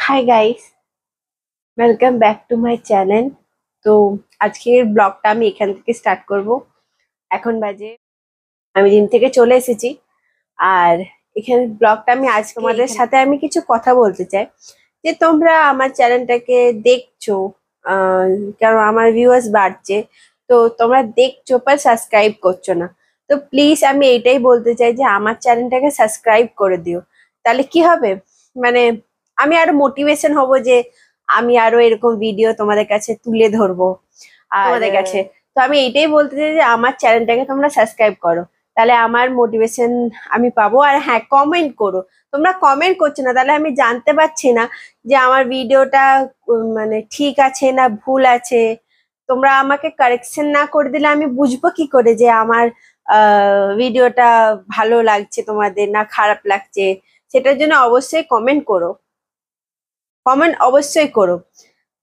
Hi guys, welcome back to my channel. তো আজকের ব্লগটা আমি এখান থেকে স্টার্ট করব। এখন বাজে আমি জিম থেকে চলে এসেছি, আর এখানে ব্লগটা আমি আজ তোমাদের সাথে আমি কিছু কথা বলতে চাই যে তোমরা আমার চ্যানেলটাকে দেখছো, কারণ আমার ভিউয়ার্স বাড়ছে, তো তোমরা দেখছো पर সাবস্ক্রাইব করছো না। তো প্লিজ আমি এইটাই বলতে চাই যে আমার চ্যানেলটাকে সাবস্ক্রাইব করে দিও। তাহলে কি হবে, মানে আমি আরো মোটিভেশন হব যে আমি আরো এরকম ভিডিও তোমাদের কাছে তুলে ধরবো তোমাদের কাছে। তো আমি এইটাই বলতে চাই যে আমার চ্যানেলটাকে তোমরা সাবস্ক্রাইব করো, তাহলে আমার মোটিভেশন আমি পাবো। আর হ্যাঁ, কমেন্ট করো। তোমরা কমেন্ট করছো না, তাহলে আমি জানতে পারছি না যে আমার ভিডিওটা মানে ঠিক আছে না ভুল আছে। তোমরা আমাকে কারেকশন না করে দিলে আমি বুঝবো কি করে যে আমার ভিডিওটা ভালো লাগছে তোমাদের না খারাপ লাগছে। সেটার জন্য অবশ্যই কমেন্ট করো, কমেন্ট অবশ্যই করো।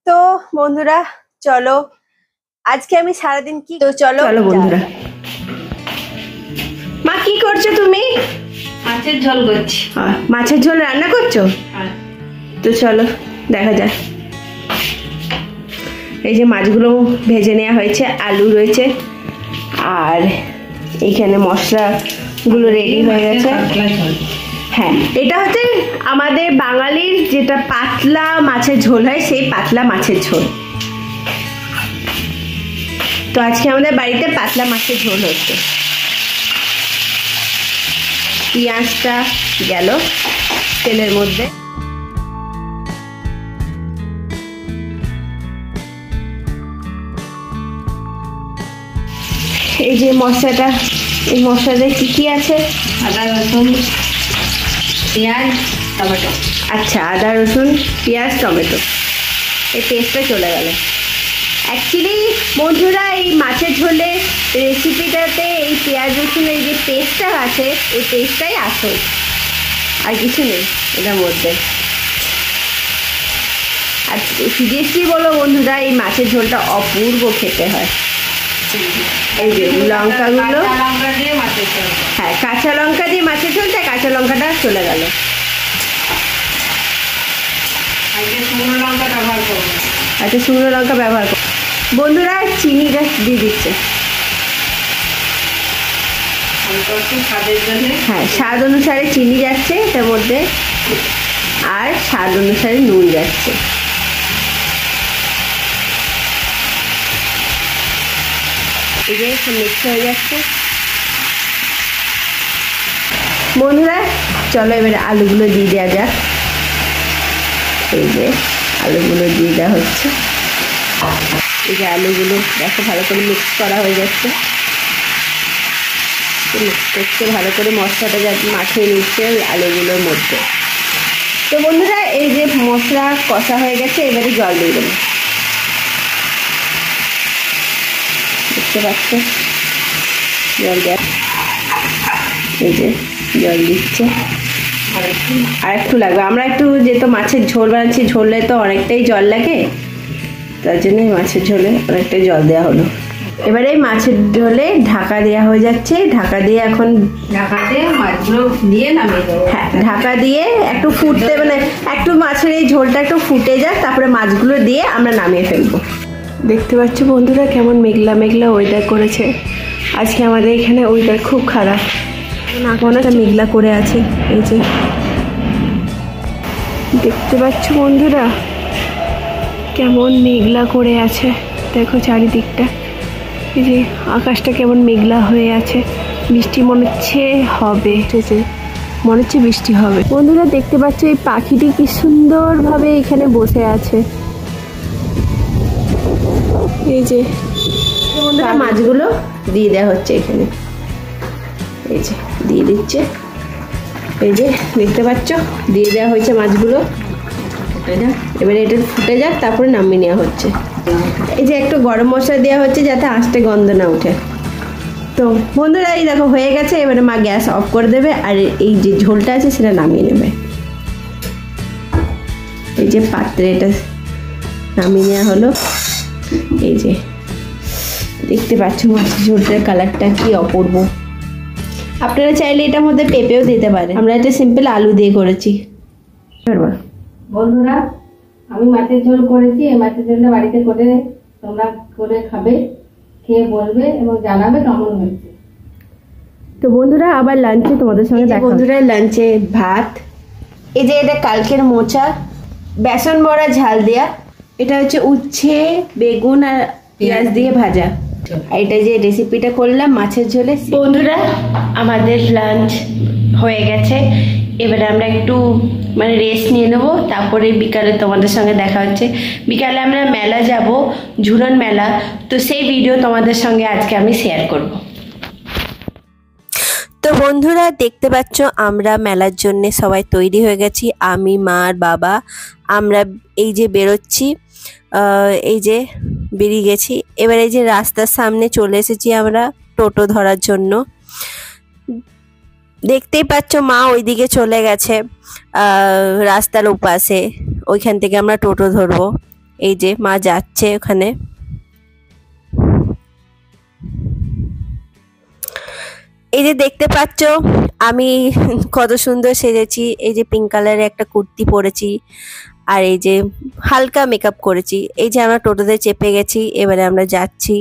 তো বন্ধুরা চলো, আজকে আমি সারাদিন কি, তো চলো বন্ধুরা। মা কি করছো তুমি? মাছের ঝোল করছি। মাছের ঝোল রান্না করছো? তো চলো দেখা যাক। এই যে মাছগুলো ভেজে নেওয়া হয়েছে, আলু রয়েছে, আর এইখানে মশলাগুলো রেডি হয়ে গেছে। হ্যাঁ, এটা হচ্ছে আমাদের বাঙালির যেটা পাতলা মাছের ঝোল হয়, সেই পাতলা মাছের ঝোল। তো আজকে আমাদের বাড়িতে পাতলা মাছের ঝোল হচ্ছে। পেঁয়াজটা গেল তেলের মধ্যে, এই যে মশলাটা, এই মশলাতে কি কি আছে? আদা রসুন পেঁয়াজ টমেটো। আচ্ছা, আদা রসুন পেঁয়াজ টমেটো, এই পেস্টটা চলে গেল। অ্যাকচুয়ালি বন্ধুরা, এই মাছের ঝোলে রেসিপিটাতে এই পেঁয়াজ রসুন এই যে পেস্টটা আছে, এই পেস্টটাই আসল, আর কিছু নেই এটার মধ্যে। আর সিরিয়াসলি বলো বন্ধুরা, এই মাছের ঝোলটা অপূর্ব খেতে হয়। এই যে লঙ্কাগুলো, হ্যাঁ কাঁচা লঙ্কা দিয়ে মাছের ঝোলটা, কাঁচা লঙ্কাটা চলে গেল। আচ্ছা, শুকনো লঙ্কা ব্যবহার করো। বন্ধুরা চিনিটা দিয়ে দিচ্ছে, হ্যাঁ স্বাদ অনুসারে চিনি যাচ্ছে এটার মধ্যে, আর স্বাদ অনুসারে নুন যাচ্ছে। এই যে মিক্স হয়ে যাচ্ছে। বন্ধুরা চলো এবারে আলুগুলো দিয়ে দেওয়া যাক। এই যে আলুগুলো দিয়ে দেওয়া হচ্ছে। এই যে আলুগুলো দেখো ভালো করে মিক্স করা হয়ে যাচ্ছে, মিক্স করছে ভালো করে, মশলাটা যাতে মাখিয়ে নিচ্ছে ওই আলুগুলোর মধ্যে। তো বন্ধুরা এই যে মশলা কষা হয়ে গেছে, এবারে জল দিয়ে দেবো। দেখতে পাচ্ছ জল দেওয়া, এই যে জল দিচ্ছে। আর একটু লাগবে, আমরা একটু যেহেতু মাছের ঝোল বানাচ্ছি, ঝোলে তো অনেকটাই জল লাগে, তার জন্য মাছের ঝোলে অনেকটাই জল দেওয়া হলো। এবারে মাছের ঝোলে ঢাকা দেওয়া হয়ে যাচ্ছে। ঢাকা দিয়ে এখন ঢাকা দিয়ে মাছগুলো দিয়ে নামিয়ে দেবো। হ্যাঁ, ঢাকা দিয়ে একটু ফুটতে, মানে একটু মাছের এই ঝোলটা একটু ফুটে যাক, তারপরে মাছগুলো দিয়ে আমরা নামিয়ে ফেলবো। দেখতে পাচ্ছ বন্ধুরা কেমন মেঘলা মেঘলা ওয়েদার করেছে। আজকে আমাদের এখানে ওয়েদার খুব খারাপ, অনেকটা মেঘলা করে আছে। এই যে দেখতে পাচ্ছ বন্ধুরা কেমন মেঘলা করে আছে, দেখো চারিদিকটা। এই যে আকাশটা কেমন মেঘলা হয়ে আছে, বৃষ্টি মনে হচ্ছে হবে, মনে হচ্ছে বৃষ্টি হবে। বন্ধুরা দেখতে পাচ্ছ এই পাখিটি কি সুন্দরভাবে এখানে বসে আছে। এই যে বন্ধুরা মাছগুলো দিয়ে দেওয়া হচ্ছে এখানে, এই যে দিয়ে দিচ্ছে। এই যে দেখতে পাচ্ছ দিয়ে দেওয়া হয়েছে মাছগুলো। এবারে এটা ফুটে যাক, তারপরে নামিয়ে নেওয়া হচ্ছে। এই যে একটু গরম মশলা দেওয়া হচ্ছে যাতে আঁশটে গন্ধ না উঠে। তো বন্ধুরা এই দেখো হয়ে গেছে, এবারে মা গ্যাস অফ করে দেবে, আর এই যে ঝোলটা আছে সেটা নামিয়ে নেবে। এই যে পাত্রে এটা নামিয়ে নেওয়া হলো। এই যে দেখতে পাচ্ছ মাছের ঝোলটার কালারটা কি অপূর্ব। আপনারা চাইলে এটার মধ্যে পেঁপেও দিতে পারেন, আমরা এটা সিম্পল আলু দিয়ে করেছি। বন্ধুরা, আমি মাছের ঝোল করেছি। এই মাছের ঝোলটা বাড়িতে করে তোমরা করে খাবে, খেয়ে বলবে এবং জানাবে কেমন হয়েছে। তো বন্ধুরা আবার লাঞ্চে তোমাদের সঙ্গে দেখা বন্ধুরা লাঞ্চে ভাত, এই যে এটা কালকের মোচা, বেসন বড়া ঝাল দেয়া, এটা হচ্ছে উচ্ছে বেগুন আর পেঁয়াজ দিয়ে ভাজা, আর এটা যে রেসিপিটা করলাম মাছের ঝোলে। বন্ধুরা আমাদের লাঞ্চ হয়ে গেছে, এবারে আমরা একটু মানে রেস্ট নিয়ে নেবো, তারপরে বিকালে তোমাদের সঙ্গে দেখা হচ্ছে। বিকালে আমরা মেলা যাব, ঝুলন মেলা, তো সেই ভিডিও তোমাদের সঙ্গে আজকে আমি শেয়ার করব। তো বন্ধুরা দেখতে পাচ্ছ আমরা মেলার জন্য সবাই তৈরি হয়ে গেছি, আমি মা আর বাবা। আমরা এই যে বেরোচ্ছি, এই যে বেরিয়ে গেছি। এবার এই যে রাস্তার সামনে চলে এসেছি আমরা টোটো ধরার জন্য। দেখতেই পাচ্ছ মা ওইদিকে চলে গেছে রাস্তার ওপাশে, ওইখান থেকে আমরা টোটো ধরবো। এই যে মা যাচ্ছে ওখানে। এই যে দেখতে পাচ্ছ আমি কত সুন্দর সেজেছি, এই যে পিঙ্ক কালারের একটা কুর্তি পরেছি, আর এই যে হালকা মেকআপ করেছি। এই যে আমরা টোটোতে চেপে গেছি, এবারে আমরা যাচ্ছি।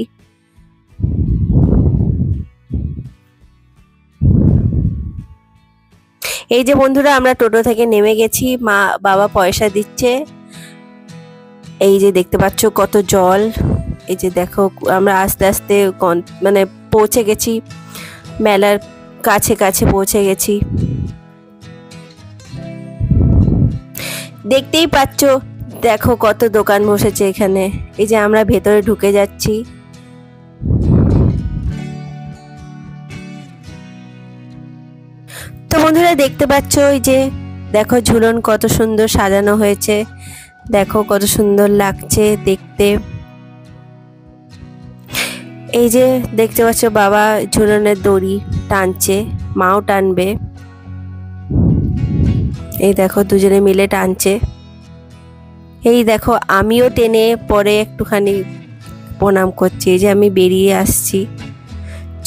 এই যে বন্ধুরা আমরা টোটো থেকে নেমে গেছি, মা বাবা পয়সা দিচ্ছে। এই যে দেখতে পাচ্ছ কত জল, এই যে দেখো আমরা আস্তে আস্তে মানে পৌঁছে গেছি, মেলার কাছে কাছে পৌঁছে গেছি। দেখতেই পাচ্ছ দেখো কত দোকান বসেছে এখানে। এই যে আমরা ভেতরে ঢুকে যাচ্ছি। তো বন্ধুরা দেখতে পাচ্ছ ওই যে দেখো ঝুলন কত সুন্দর সাজানো হয়েছে, দেখো কত সুন্দর লাগছে দেখতে। এই যে দেখতে পাচ্ছ বাবা ঝুলনের দড়ি টানছে, মাও টানবে। এই দেখো দুজনে মিলে টানছে। এই দেখো আমিও টেনে পরে একটুখানি প্রণাম করছি। এই যে আমি বেরিয়ে আসছি।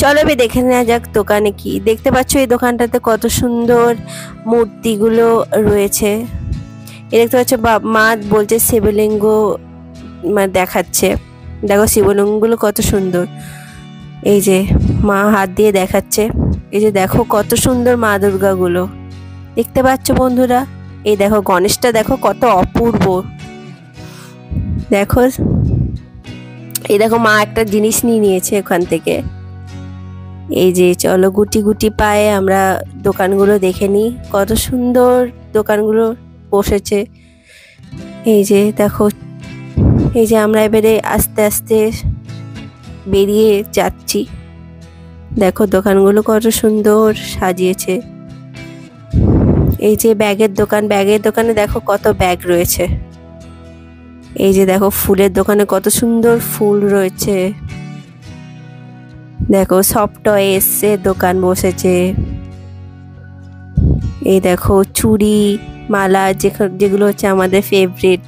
চলো বে দেখে নেওয়া যাক দোকানে কি। দেখতে পাচ্ছ এই দোকানটাতে কত সুন্দর মূর্তিগুলো রয়েছে। এই দেখতে পাচ্ছ মা বলছে শিবলিঙ্গ মানে দেখাচ্ছে, দেখো শিবলিঙ্গগুলো কত সুন্দর। এই যে মা হাত দিয়ে দেখাচ্ছে। এই যে দেখো কত সুন্দর মা দুর্গাগুলো দেখতে পাচ্ছ বন্ধুরা। এই দেখো গণেশটা দেখো কত অপূর্ব, দেখো। এই দেখো মা একটা জিনিস নিয়ে নিয়েছে ওখান থেকে। এই যে চলো গুটি গুটি পায়ে আমরা দোকানগুলো দেখে নিই, কত সুন্দর দোকানগুলো বসেছে। এই যে দেখো, এই যে আমরা এবারে আস্তে আস্তে বেরিয়ে যাচ্ছি। দেখো দোকানগুলো কত সুন্দর সাজিয়েছে। এই যে ব্যাগের দোকান, ব্যাগের দোকানে দেখো কত ব্যাগ রয়েছে। এই যে দেখো ফুলের দোকানে কত সুন্দর ফুল রয়েছে। দেখো সব টয়েসের দোকান বসেছে। এই দেখো চুড়ি মালা যেগুলো হচ্ছে আমাদের ফেভারিট।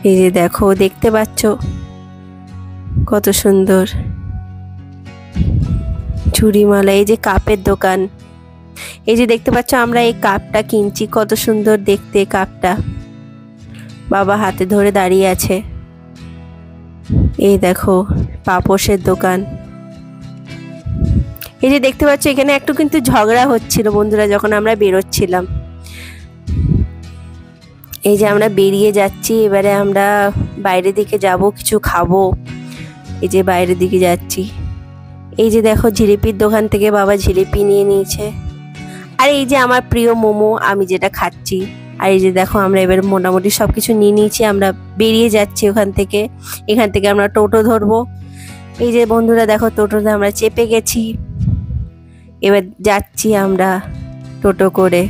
এই যে দেখো দেখতে পাচ্ছ কত সুন্দর চুড়ি মালা। এই যে কাপের দোকান, এই যে দেখতে পাচ্ছ আমরা এই কাপটা কিনছি, কত সুন্দর দেখতে কাপটা। বাবা হাতে ধরে দাঁড়িয়ে আছে। এই দেখো পাপোশের দোকান। এই যে দেখতে পাচ্ছ এখানে একটু কিন্তু ঝগড়া হচ্ছিল বন্ধুরা যখন আমরা বেরোচ্ছিলাম। এই যে আমরা বেরিয়ে যাচ্ছি, এবারে আমরা বাইরের দিকে যাব, কিছু খাবো। এই যে বাইরের দিকে যাচ্ছি। এই যে দেখো জিলিপির দোকান থেকে বাবা জিলিপি নিয়ে নিয়েছে, আর এই যে আমার প্রিয় মোমো আমি যেটা খাচ্ছি। আর এই যে দেখো আমরা এবার মোটামুটি সবকিছু নিয়ে নিয়েছি, আমরা বেরিয়ে যাচ্ছি ওখান থেকে। এখান থেকে আমরা টোটো ধরবো। এই যে বন্ধুরা দেখো টোটোতে আমরা চেপে গেছি, এবার যাচ্ছি আমরা টোটো করে।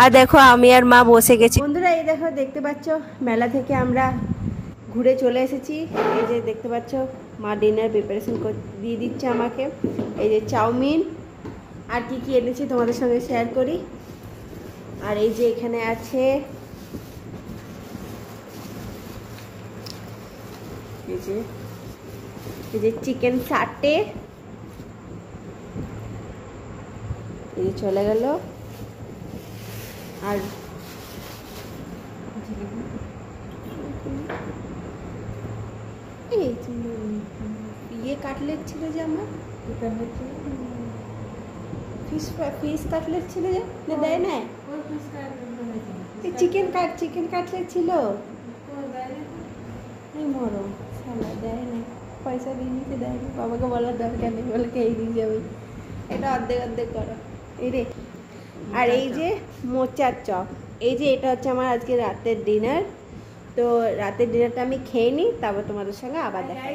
আর দেখো আমি আর মা বসে গেছি। বন্ধুরা এই দেখো দেখতে পাচ্ছ মেলা থেকে আমরা ঘুরে চলে এসেছি। এই যে দেখতে পাচ্ছ মা ডিনার প্রিপারেশন দিয়ে দিচ্ছে আমাকে। এই যে চাউমিন আর কি কি এনেছি তোমাদের সঙ্গে শেয়ার করি। আর এই যে এখানে আছে এই যে চিকেন সাটে, এই যে চলে গেল। আর এই ইয়ে কাটলেট ছিল যে আমার ফিশ কাটলেট ছিল যে দেয় না, চিকেন কাটলেট ছিল মরো সালা দেয় না, পয়সা দিয়ে নিতে দেয় না, বাবাকে বলার দরকার নেই, বলে খেয়ে দিয়ে যাবে, এটা অর্ধেক অর্ধেক করো এই রে। আর এই যে মোচার চপ, এই যে এটা হচ্ছে আমার আজকে রাতের ডিনার। তো রাতের ডিনারটা আমি খেয়ে নিই, তারপর তোমাদের সঙ্গে আবার দেখা।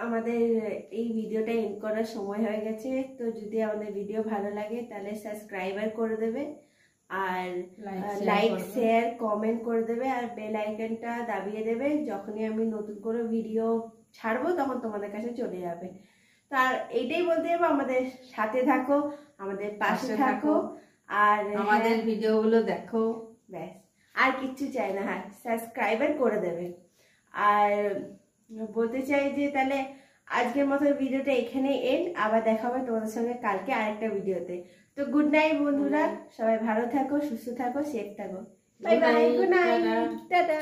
আমাদের এই ভিডিওটা এন্ড করার সময় হয়ে গেছে। তো যদি আমাদের ভিডিও ভালো লাগে তাহলে সাবস্ক্রাইবার করে দেবে, আর লাইক শেয়ার কমেন্ট করে দেবে, আর বেল আইকনটা দাবিয়ে দেবে। যখনই আমি নতুন করে ভিডিও ছাড়বো তখন তোমাদের কাছে চলে যাবে। তো আর এইটাই বলতে যাবো, আমাদের সাথে থাকো, আমাদের পাশে থাকো, আর আমাদের ভিডিওগুলো দেখো, ব্যাস আর কিচ্ছু চাই না। হ্যাঁ, সাবস্ক্রাইবার করে দেবে। আর বলতে চাই যে তাহলে আজকের মতো ভিডিওটা এখানে এন্ড, আবার দেখা হবে তোমাদের সঙ্গে কালকে আরেকটা ভিডিওতে। তো গুড নাইট বন্ধুরা, সবাই ভালো থাকো, সুস্থ থাকো, সেফ থাকো, bye bye, good night, tata.